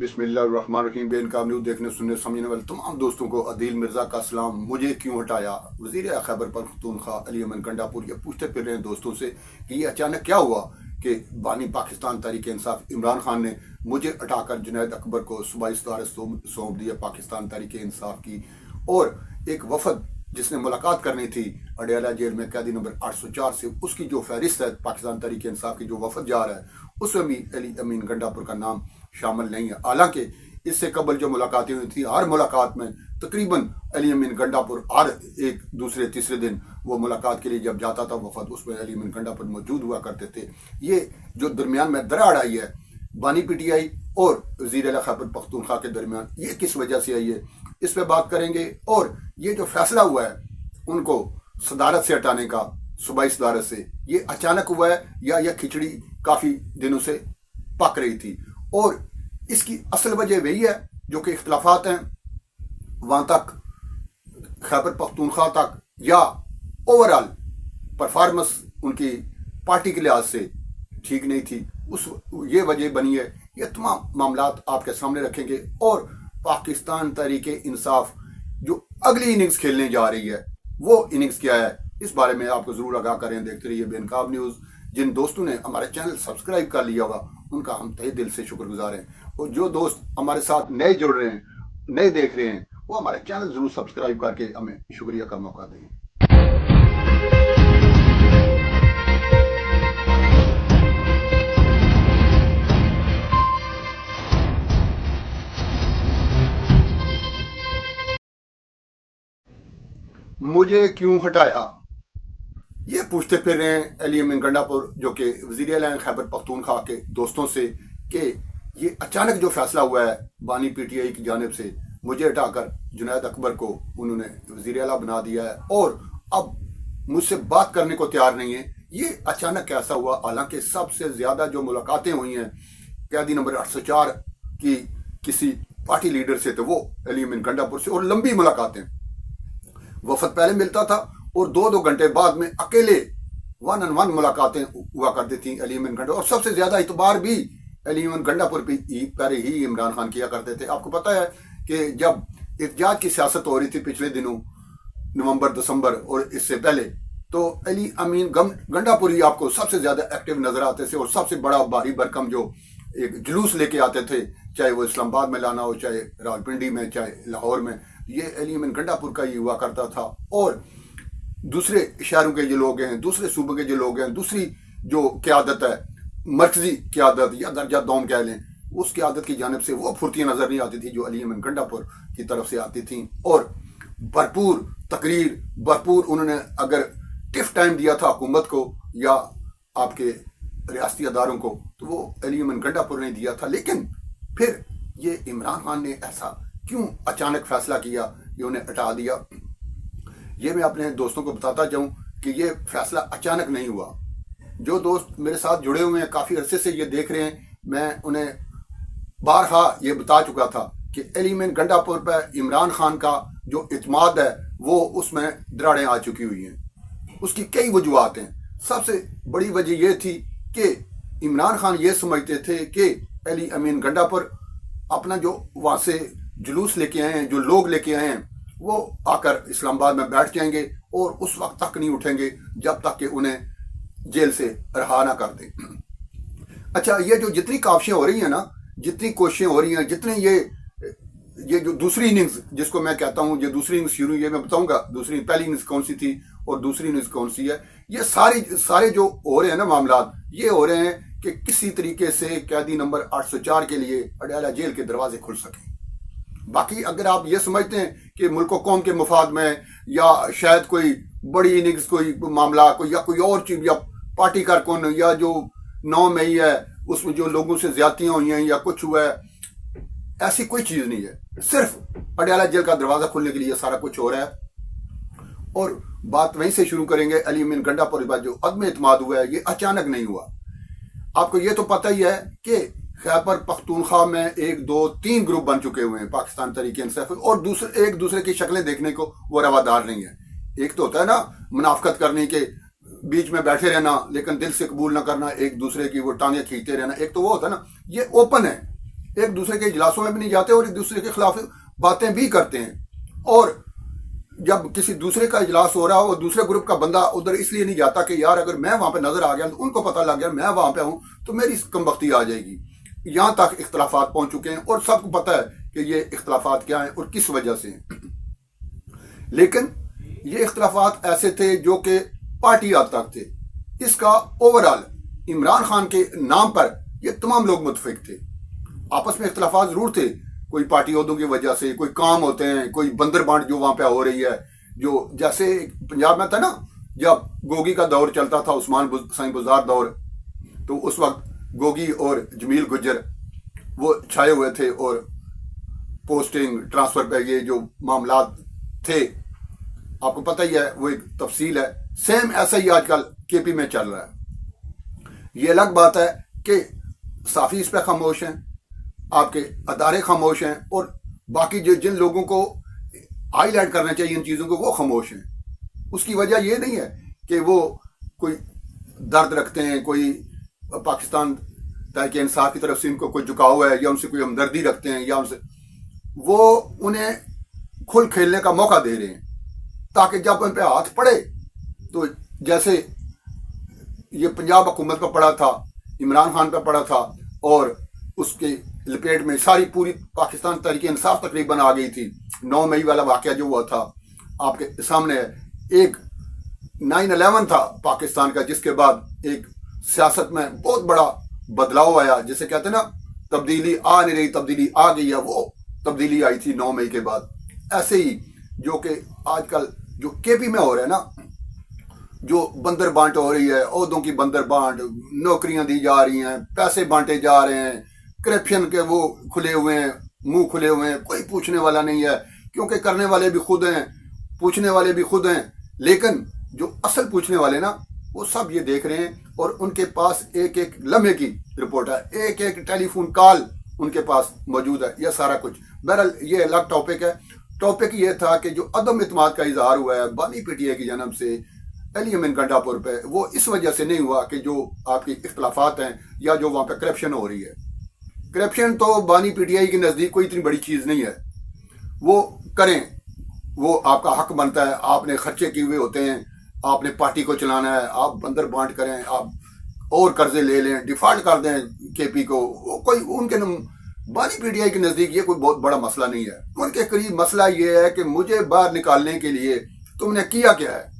बिस्मिल्लाहिर्रहमानिर्रहीम। बेनकाब न्यूज़ देखने सुनने समझने वाले तमाम दोस्तों को अदील मिर्ज़ा का सलाम। मुझे क्यों हटाया वज़ीर खैबर पख्तूनख्वा अली अमन गंडापुर ये पूछते फिर रहे हैं दोस्तों से कि ये अचानक क्या हुआ कि बानी पाकिस्तान तहरीक इंसाफ इमरान खान ने मुझे हटाकर जुनैद अकबर को सूबाई सदारत सौंप दिया पाकिस्तान तहरीक इंसाफ की। और एक वफद जिसने मुलाकात करनी थी अडयाला जेल में कैदी नंबर 804 से, उसकी जो फहरिस्त है पाकिस्तान तहरीक इंसाफ की जो वफद जा रहा है उसमें भी अली अमीन गंडापुर का नाम शामिल नहीं है। हालांकि इससे कबल जो मुलाकातें हुई थी हर मुलाकात में तकरीबन अली अमीन गंडापुर हर एक दूसरे तीसरे दिन वो मुलाकात के लिए जब जाता था वफद उसमें अली अमीन गंडापुर मौजूद हुआ करते थे। ये जो दरमियान में दरार आई है बानी पीटीआई और वज़ीर खैबर पख्तूनख्वा के दरमियान, ये किस वजह से आई है इस पे बात करेंगे। और ये जो फैसला हुआ है उनको सदारत से हटाने का सूबाई सदारत से, ये अचानक हुआ है या यह खिचड़ी काफ़ी दिनों से पक रही थी। और इसकी असल वजह वही है जो कि इख्तलाफात हैं वहाँ तक खैबर पख्तूनख्वा तक या ओवरऑल परफॉर्मेंस उनकी पार्टी के लिहाज से ठीक नहीं थी, उस ये वजह बनी है। ये तमाम मामलात आपके सामने रखेंगे। और पाकिस्तान तहरीक इंसाफ जो अगली इनिंग्स खेलने जा रही है वो इनिंग्स क्या है इस बारे में आपको ज़रूर आगाह करें। देखते रहिए बेनकाब न्यूज़। जिन दोस्तों ने हमारे चैनल सब्सक्राइब कर लिया होगा उनका हम तहे दिल से शुक्रगुजार हैं, और जो दोस्त हमारे साथ नए जुड़ रहे हैं नए देख रहे हैं वो हमारे चैनल ज़रूर सब्सक्राइब करके हमें शुक्रिया का मौका दें। मुझे क्यों हटाया ये पूछते फिर रहे हैं अली अमीन गंडापुर जो कि वज़ीर आला खैबर पख्तूनख्वा के दोस्तों से कि ये अचानक जो फैसला हुआ है बानी पीटीआई की जानिब से मुझे हटाकर जुनैद अकबर को उन्होंने वज़ीर आला बना दिया है और अब मुझसे बात करने को तैयार नहीं है, ये अचानक कैसा हुआ। हालांकि सबसे ज़्यादा जो मुलाकातें हुई हैं कैदी नंबर 804 की किसी पार्टी लीडर से तो वो अली अमीन गंडापुर से, और लंबी मुलाकातें वफद पहले मिलता था और दो घंटे बाद में अकेले 1-on-1 मुलाकातें हुआ करती थी अली अमीन गंडापुर। और सबसे ज्यादा इतबार भी अली अमीन गंडापुर पर ही इमरान खान किया करते थे। आपको पता है कि जब एहतजाज की सियासत हो रही थी पिछले दिनों नवंबर दिसंबर और इससे पहले, तो अली अमीन गंडापुर ही आपको सबसे ज्यादा एक्टिव नजर आते थे और सबसे बड़ा भारी भरकम जो एक जुलूस लेके आते थे, चाहे वो इस्लामाबाद में लाना हो, चाहे रावलपिंडी में, चाहे लाहौर में, ये अली अमीन गंडापुर का ही हुआ करता था। और दूसरे शहरों के जो लोग हैं, दूसरे सूबे के जो लोग हैं, दूसरी जो क़यादत है मरकजी क़यादत या दर्जा दौम कह लें, उस क़यादत की जानिब से वो फुर्तियाँ नज़र नहीं आती थी जो अली अमीन गंडापुर की तरफ से आती थी। और भरपूर तकरीर, भरपूर उन्होंने अगर टिफ टाइम दिया था हुकूमत को या आपके रियासती अदारों को तो वो अली अमीन गंडापुर ने दिया था। लेकिन फिर ये इमरान खान ने ऐसा क्यों अचानक फैसला किया कि उन्हें हटा दिया, ये मैं अपने दोस्तों को बताता जाऊं कि ये फैसला अचानक नहीं हुआ। जो दोस्त मेरे साथ जुड़े हुए हैं काफ़ी अरसे से ये देख रहे हैं, मैं उन्हें बारहा ये बता चुका था कि अली अमीन गंडापुर पर इमरान खान का जो इत्माद है वो उसमें दरारें आ चुकी हुई हैं। उसकी कई वजूहत हैं। सबसे बड़ी वजह यह थी कि इमरान खान ये समझते थे कि अली अमीन गंडापुर अपना जो वहाँ से जुलूस लेके आए हैं, जो लोग लेके आए हैं, वो आकर इस्लामाबाद में बैठ जाएंगे और उस वक्त तक नहीं उठेंगे जब तक कि उन्हें जेल से रहा ना कर दें। अच्छा, ये जो जितनी काविशें हो रही हैं ना, जितनी कोशिशें हो रही हैं, जितने ये जो दूसरी इनिंग्स जिसको मैं कहता हूँ, ये दूसरी इनिंग्स शुरू, ये मैं बताऊंगा दूसरी पहली इनिंग्स कौन सी थी और दूसरी इनिंग्स कौन सी है। ये सारे जो हो रहे हैं ना मामलात, ये हो रहे हैं कि किसी तरीके से कैदी नंबर 804 के लिए अडयाला जेल के दरवाजे खुल सकें। बाकी अगर आप ये समझते हैं कि मुल्क कौम के मुफाद में या शायद कोई बड़ी इनिंग्स कोई मामला कोई या कोई और चीज या पार्टी कारकुन या जो 9 मई है उसमें जो लोगों से ज्यादतियां हुई हैं या कुछ हुआ है, ऐसी कोई चीज नहीं है। सिर्फ अडयाला जेल का दरवाजा खुलने के लिए सारा कुछ हो रहा है। और बात वहीं से शुरू करेंगे। अली अमीन गंडापुर पर जो अदम एतमाद हुआ है ये अचानक नहीं हुआ। आपको ये तो पता ही है कि खैबर पख्तूनख्वा में 1, 2, 3 ग्रुप बन चुके हुए हैं पाकिस्तान तहरीक इंसाफ, और एक दूसरे की शक्लें देखने को वो रवादार नहीं है। एक तो होता है ना मुनाफकत करने के बीच में बैठे रहना लेकिन दिल से कबूल ना करना, एक दूसरे की वो टांगे खींचते रहना, एक तो वो होता है ना, ये ओपन है। ایک دوسرے کے اجلاسوں میں بھی نہیں جاتے اور ایک دوسرے کے خلاف باتیں بھی کرتے ہیں. اور جب کسی دوسرے کا اجلاس ہو رہا ہو, دوسرے گروپ کا بندہ ادھر اس لیے نہیں جاتا کہ یار اگر میں وہاں پہ نظر آ گیا تو ان کو پتہ لگ گیا میں وہاں پہ ہوں تو میری کم بختی آ جائے گی. یہاں تک اختلافات پہنچ چکے ہیں اور سب کو پتہ ہے کہ یہ اختلافات کیا ہیں اور کس وجہ سے ہیں. لیکن یہ اختلافات ایسے تھے جو کہ پارٹی حد تک تھے. اس کا اوورال عمران خان کے نام پر یہ تمام لوگ متفق تھے. آپس میں اختلافات ضرور تھے, کوئی پارٹی عہدوں کی وجہ سے, کوئی کام ہوتے ہیں, کوئی بندر بانٹ جو وہاں پہ ہو رہی ہے, جو جیسے پنجاب میں تھا نا جب گوگی کا دور چلتا تھا, عثمان سائیں بزار دور, تو اس وقت گوگی اور جمیل گجر وہ چھائے ہوئے تھے اور پوسٹنگ ٹرانسفر پہ یہ جو معاملات تھے آپ کو پتہ ہی ہے, وہ ایک تفصیل ہے. سیم ایسا ہی آج کل کے پی میں چل رہا ہے. یہ الگ بات ہے کہ صحافی اس پہ خاموش ہیں, آپ کے ادارے خاموش ہیں, اور باقی جن لوگوں کو ہائی لائٹ کرنا چاہیے ان چیزوں کو وہ خاموش ہیں. اس کی وجہ یہ نہیں ہے کہ وہ کوئی درد رکھتے ہیں, کوئی پاکستان تحریک انصاف کی طرف سے ان کو کوئی جھکاؤ ہے یا ان سے کوئی ہمدردی رکھتے ہیں, یا ان سے وہ انہیں کھل کھیلنے کا موقع دے رہے ہیں تاکہ جب ان پہ ہاتھ پڑے تو جیسے یہ پنجاب حکومت پہ پڑا تھا, عمران خان پہ پڑا تھا, اور اس کے لپیٹ میں ساری پوری پاکستان تحریک انصاف تقریباً آ گئی تھی. 9 مئی والا واقعہ جو ہوا تھا آپ کے سامنے ہے. ایک 9/11 تھا پاکستان کا, جس کے بعد ایک سیاست میں بہت بڑا بدلاؤ آیا, جسے کہتے ہیں نا تبدیلی آ نہیں رہی تبدیلی آ گئی ہے, وہ تبدیلی آئی تھی 9 مئی کے بعد. ایسے ہی جو کہ آج کل جو کے پی میں ہو رہا ہے نا, جو بندر بانٹ ہو رہی ہے, عہدوں کی بندر بانٹ, نوکریاں دی جا رہی ہیں, پیسے بانٹے جا رہے ہیں, کرپشن کے وہ کھلے ہوئے ہیں, منہ کھلے ہوئے ہیں, کوئی پوچھنے والا نہیں ہے, کیونکہ کرنے والے بھی خود ہیں, پوچھنے والے بھی خود ہیں. لیکن جو اصل پوچھنے والے نا وہ سب یہ دیکھ رہے ہیں, اور ان کے پاس ایک ایک لمحے کی رپورٹ ہے, ایک ایک ٹیلی فون کال ان کے پاس موجود ہے, یہ سارا کچھ. بہرحال یہ الگ ٹاپک ہے. ٹاپک یہ تھا کہ جو عدم اعتماد کا اظہار ہوا ہے بانی پی ٹی آئی کی جانب سے علی امین گنڈا پور پہ, وہ اس وجہ سے نہیں ہوا کہ جو آپ کی اختلافات ہیں یا جو وہاں پہ کرپشن ہو رہی ہے. کرپشن تو بانی پی ٹی آئی کے نزدیک کوئی اتنی بڑی چیز نہیں ہے, وہ کریں, وہ آپ کا حق بنتا ہے. آپ نے خرچے کیے ہوئے ہوتے ہیں, آپ نے پارٹی کو چلانا ہے, آپ بندر بانٹ کریں, آپ اور قرضے لے لیں, ڈیفالٹ کر دیں کے پی کو, وہ کوئی ان کے بانی پی ٹی آئی کے نزدیک یہ کوئی بہت بڑا مسئلہ نہیں ہے. ان کے قریب مسئلہ یہ ہے کہ مجھے باہر نکالنے کے لیے تم نے کیا کیا ہے.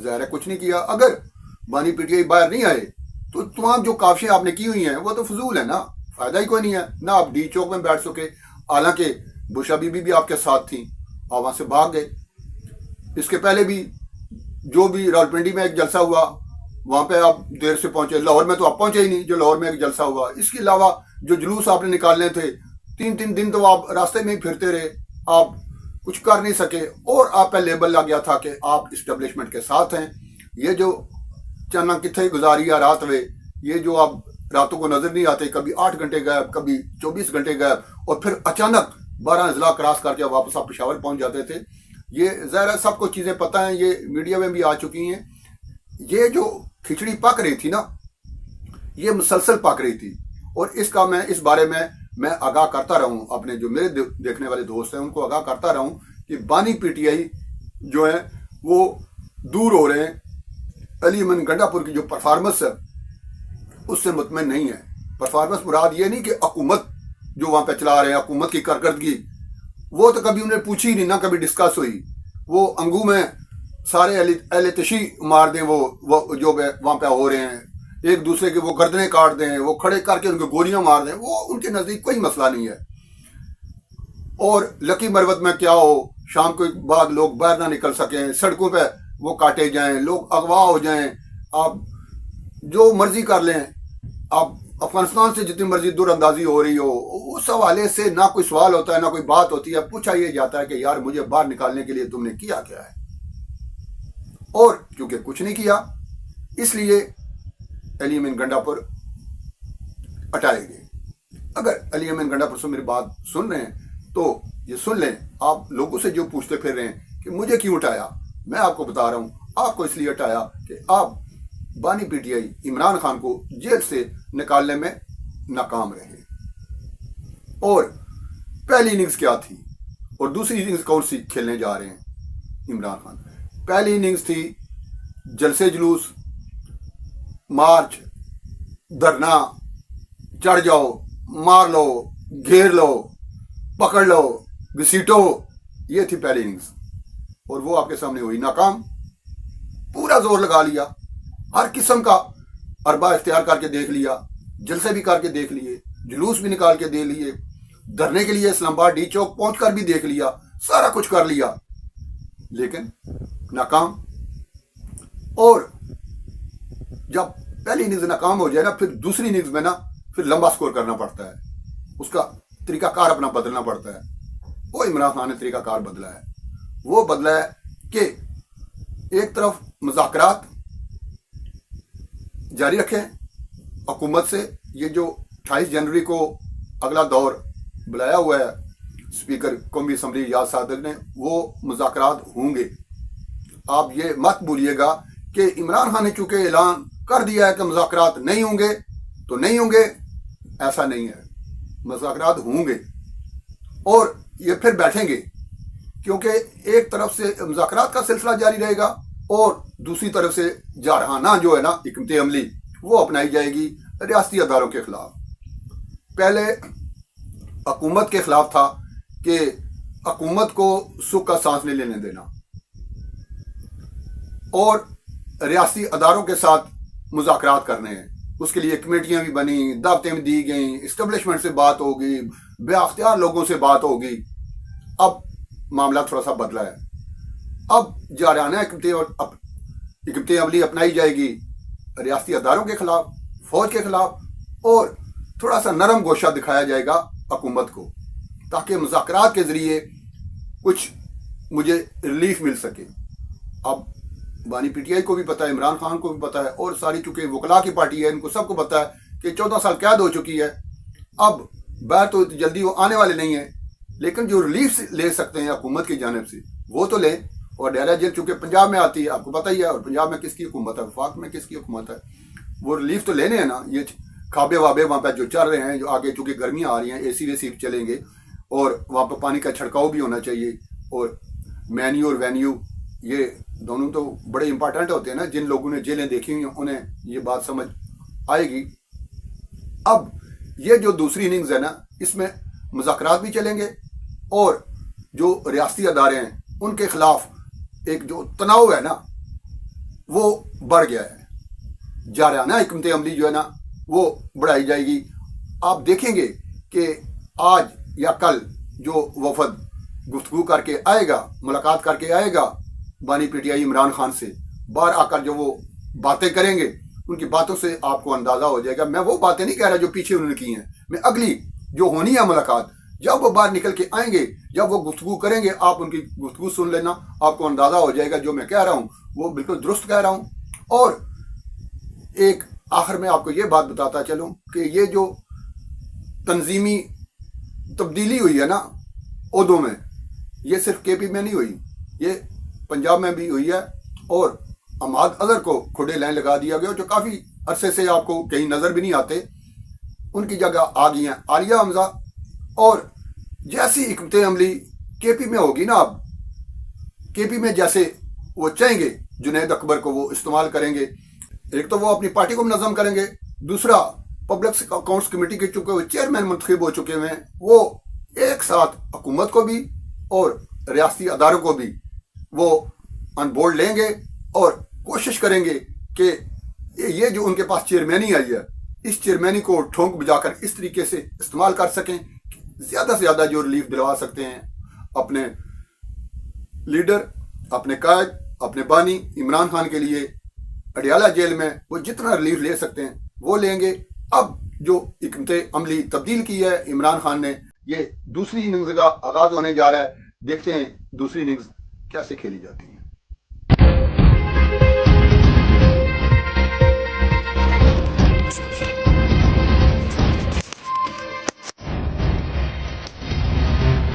ظاہر ہے کچھ نہیں کیا. اگر بانی پی ٹی آئی باہر نہیں آئے تو تمام جو کاوشیں آپ نے کی ہوئی ہیں وہ تو فضول ہے نا, فائدہ ہی کوئی نہیں ہے. نہ آپ ڈی چوک میں بیٹھ سکے, حالانکہ بشا بی بی بھی آپ کے ساتھ تھیں, آپ وہاں سے بھاگ گئے. اس کے پہلے بھی جو بھی راولپنڈی میں ایک جلسہ ہوا وہاں پہ آپ دیر سے پہنچے, لاہور میں تو آپ پہنچے ہی نہیں جو لاہور میں ایک جلسہ ہوا. اس کے علاوہ جو جلوس آپ نے نکالنے تھے 3 دن تو آپ راستے میں ہی پھرتے رہے, آپ کچھ کر نہیں سکے, اور آپ پہ لیبل لگ گیا تھا کہ آپ اسٹیبلشمنٹ کے ساتھ ہیں. یہ جو چنا کتنے گزاری ہے رات میں, یہ جو آپ راتوں کو نظر نہیں آتے, کبھی 8 گھنٹے غائب, کبھی 24 گھنٹے غائب, اور پھر اچانک 12 اضلاع کراس کر کے واپس آپ پشاور پہنچ جاتے تھے. یہ ظاہر ہے سب کو چیزیں پتہ ہیں, یہ میڈیا میں بھی آ چکی ہیں. یہ جو کھچڑی پک رہی تھی نا, یہ مسلسل پک رہی تھی, اور اس کا میں اس بارے میں آگاہ کرتا رہوں, اپنے جو میرے دیکھنے والے دوست ہیں ان کو آگاہ کرتا رہوں کہ بانی پی ٹی آئی جو ہے وہ دور ہو رہے ہیں. علی امین گنڈا پور کی جو پرفارمنس ہے اس سے مطمئن نہیں ہے. پرفارمنس مراد یہ نہیں کہ حکومت جو وہاں پہ چلا رہے ہیں, حکومت کی کارکردگی, وہ تو کبھی انہیں پوچھی ہی نہیں, نہ کبھی ڈسکس ہوئی. وہ انگو میں سارے اہل تشی مار دیں, وہ جو وہاں پہ ہو رہے ہیں, ایک دوسرے کے وہ گردنیں کاٹ دیں, وہ کھڑے کر کے ان کو گولیاں مار دیں, وہ ان کے نزدیک کوئی مسئلہ نہیں ہے. اور لکی مروت میں کیا ہو, شام کے بعد لوگ باہر نہ نکل سکیں, سڑکوں پہ وہ کاٹے جائیں, لوگ اغوا ہو جائیں, آپ جو مرضی کر لیں, آپ افغانستان سے جتنی مرضی دور اندازی ہو رہی ہو, اس حوالے سے نہ کوئی سوال ہوتا ہے نہ کوئی بات ہوتی ہے. پوچھا یہ جاتا ہے کہ یار مجھے باہر نکالنے کے لیے تم نے کیا کیا ہے, اور کیونکہ کچھ نہیں کیا اس لیے علی امین گنڈا پور ہٹائے گئے. اگر علی امین گنڈا پور سے میری بات سن رہے ہیں تو یہ سن لیں, آپ لوگوں سے جو پوچھتے پھر رہے ہیں کہ مجھے کیوں ہٹایا, میں آپ کو بتا رہا ہوں آپ کو اس لیے ہٹایا کہ آپ بانی P T I Imran Khan کو جیل سے نکالنے میں ناکام رہے. और पहली इनिंग्स क्या थी और दूसरी इनिंग्स कौन सी खेलने जा रहे हैं इमरान खान। पहली इनिंग्स थी जलसे जुलूस, मार्च, धरना, चढ़ जाओ, मार लो, घेर लो, पकड़ लो, घसीटो, ये थी पहली इनिंग्स। और वो आपके सामने हुई नाकाम। पूरा जोर लगा लिया, हर किस्म का अरबा इख्तियार करके देख लिया, जलसे भी करके देख लिए, जुलूस भी निकाल के दे लिए, धरने के लिए इस्लामाबाद डी चौक पहुंच कर भी देख लिया, सारा कुछ कर लिया, लेकिन नाकाम। और जब पहली इनिंग्स नाकाम हो जाए ना, फिर दूसरी इनिंग्स में ना फिर लंबा स्कोर करना पड़ता है, उसका तरीकाकार अपना बदलना पड़ता है। वो इमरान खान ने तरीकाकार बदला है। वो बदला है कि एक तरफ मुज़ाकरात जारी रखें हुकूमत से। ये जो 28 जनवरी को अगला दौर बुलाया हुआ है स्पीकर कौमी असम्बली याद सादक ने, वो मुज़ाकरात होंगे। आप ये मत भूलिएगा कि इमरान खान ने चूंकि ऐलान कर दिया है कि मुज़ाकरात नहीं होंगे तो नहीं होंगे, ऐसा नहीं है। मुज़ाकरात होंगे और ये फिर बैठेंगे, क्योंकि एक तरफ से मुज़ाकरात का सिलसिला जारी रहेगा और दूसरी तरफ से जारहाना जो है ना हिकमत अमली वो अपनाई जाएगी रियासती अदारों के खिलाफ। पहले हुकूमत के खिलाफ था कि हुकूमत को सुख का सांस नहीं लेने देना और रियासती अदारों के साथ मुज़ाकरात करने हैं। उसके लिए कमेटियां भी बनी, दावतें भी दी गई, इस्टेब्लिशमेंट से बात होगी, बेअख्तियार लोगों से बात होगी। अब मामला थोड़ा सा बदला है। अब जारहाना हिकमत अमली अपनाई जाएगी रियासती अदारों के खिलाफ, फौज के खिलाफ, और थोड़ा सा नरम गोशा दिखाया जाएगा हुकूमत को, ताकि मुज़ाकरात के जरिए कुछ मुझे रिलीफ मिल सके। अब बानी पीटीआई को भी पता है, इमरान खान को भी पता है, और सारी चूंकि वकला की पार्टी है, इनको सबको पता है कि 14 साल कैद हो चुकी है। अब बाहर तो जल्दी वो आने वाले नहीं है, लेकिन जो रिलीफ ले सकते हैं हुकूमत की जानिब से वो तो लें। और डेरा जेल चूंकि पंजाब में आती है, आपको पता ही है, और पंजाब में किसकी हुकूमत है, वफाक में किसकी हुकूमत है, वो रिलीफ तो लेने हैं ना। ये खाबे वाबे वहाँ पर जो चल रहे हैं, जो आगे चूंकि गर्मियाँ आ रही हैं, एसी वेसी चलेंगे और वहाँ पर पानी का छिड़काव भी होना चाहिए, और मेन्यू और वेन्यू ये दोनों तो बड़े इंपॉर्टेंट होते हैं ना। जिन लोगों ने जेलें देखी हुई उन्हें ये बात समझ आएगी। अब ये जो दूसरी इनिंग्स है ना, इसमें मुज़ाकरात भी चलेंगे और जो रियासती अदारे हैं उनके खिलाफ एक जो तनाव है ना वो बढ़ गया है। जारहाना हिकमत अमली जो है ना वो बढ़ाई जाएगी। आप देखेंगे कि आज या कल जो वफद गुफ्तगू करके आएगा, मुलाकात करके आएगा बानी पीटीआई इमरान खान से, बाहर आकर जो वो बातें करेंगे, उनकी बातों से आपको अंदाजा हो जाएगा। मैं वो बातें नहीं कह रहा जो पीछे उन्होंने की हैं, मैं अगली जो होनी है मुलाकात, जब वो बाहर निकल के आएंगे, जब वो गुफ्तगू करेंगे, आप उनकी गुफ्तगू सुन लेना, आपको अंदाजा हो जाएगा जो मैं कह रहा हूँ वो बिल्कुल दुरुस्त कह रहा हूँ। और एक आखिर में आपको ये बात बताता चलूँ कि ये जो तंजीमी तब्दीली हुई है ना ओहदों में, ये सिर्फ केपी में नहीं हुई, ये पंजाब में भी हुई है। और अमाद अजहर को खुडे लाइन लगा दिया गया, जो काफ़ी अरसे से आपको कहीं नज़र भी नहीं आते, उनकी जगह आ गई हैं आलिया हमजा। और जैसी हिकमत अमली केपी में होगी ना, अब केपी में जैसे वो चाहेंगे जुनैद अकबर को वो इस्तेमाल करेंगे। एक तो वो अपनी पार्टी को मुनज़्ज़म करेंगे, दूसरा पब्लिक अकाउंट्स कमेटी के चूंकि वो चेयरमैन मुंतखब हो चुके हैं, वो एक साथ हुकूमत को भी और रियासती अदारों को भी वो ऑन बोर्ड लेंगे और कोशिश करेंगे कि ये जो उनके पास चेयरमैनी आई है, इस चेयरमैनी को ठोंक बजाकर इस तरीके से इस्तेमाल कर सकें, ज़्यादा से ज़्यादा जो रिलीफ दिलवा सकते हैं अपने लीडर, अपने कायद, अपने बानी इमरान खान के लिए अडियाला जेल में वो जितना रिलीफ ले सकते हैं वो लेंगे। अब जो हिकमत अमली तब्दील की है इमरान खान ने, ये दूसरी इनिंग्स का आगाज होने जा रहा है। देखते हैं दूसरी इनिंग्स कैसे खेली जाती है।